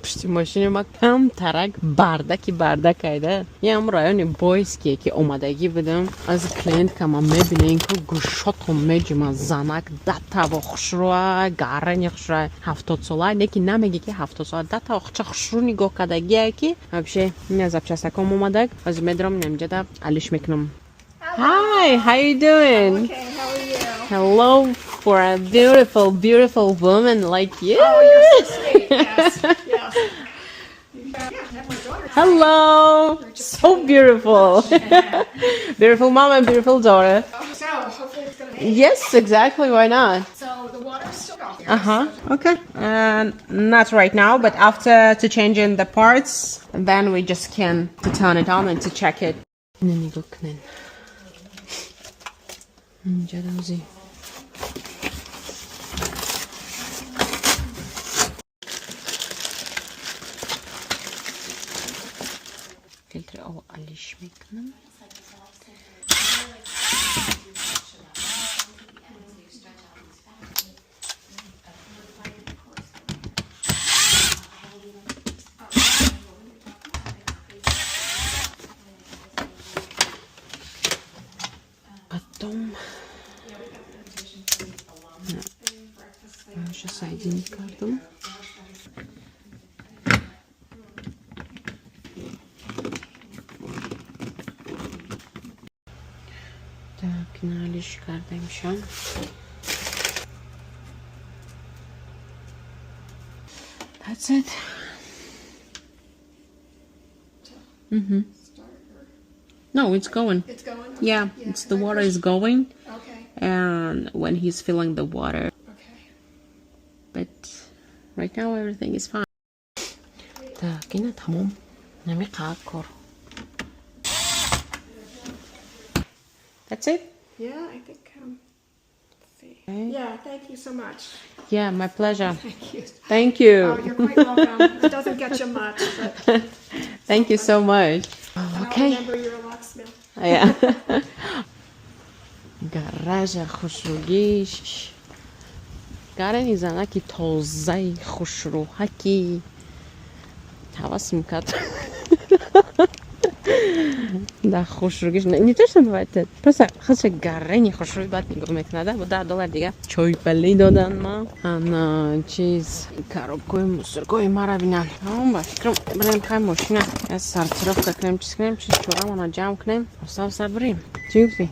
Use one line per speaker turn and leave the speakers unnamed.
پشتی ماشین ما کم ترک بردک ایده یه هم رایانی بایسکیه که اومدگی بدم از کلینت که ما میبینیم که گوشات و میجیم زنک دتا و خشروه گرنی خشروه 70 ساله نیکی نمیگی که 70 ساله دتا و خشرو نگاه کدگیه که بشه این زب چسکم اومدگ از میدرم نمیجه دا علیش میکنم. Hi, how you doing?
Okay, how are you?
Hello for a beautiful woman like you.
Oh, you're so sweet. Yes, yes. Yeah, I have my daughter.
Hello. So beautiful. Beautiful mom and beautiful daughter.
So, hopefully it's going to be.
Yes, exactly. Why not?
So, the water's still out there.
Uh-huh. Okay. Not right now, but after to change in the parts, then we just can to turn it on and to check it. جلوزی فیلتر او آلیش میکنم. Сейчас один кардм. Так, на алиш кардм еще. That's it. Mm-hmm. No, it's going.
It's going?
Yeah, it's the water is going.
Okay.
And when he's filling the water.
Okay.
But right now everything is fine. Так, 이나 tamam. نمیخواد کار. That's it?
Yeah, I think, let's see.
Okay.
Yeah, thank you so much.
Yeah, my pleasure.
Thank you.
Thank you.
Oh, you're quite welcome. It doesn't get you much, but
Thank you so much.
I'll
Okay.
remember your locksmith.
Yeah. Гаража хушругиш. Гарани занаки тозаи хушруҳаки ҳавас мекард. Да хушругиш не то что бывает, просто хаса гарани хушруги бад нигоҳ мекунад. Бо $10 дига чойпалли додан ма. Ана чиз коробкои мусоргои мара бинан. Ба фикрам брем хай машина. Я сортировка кунем, чиз чорамона ҷамъ кунем. Осав сабрим. Чӣ гуфти?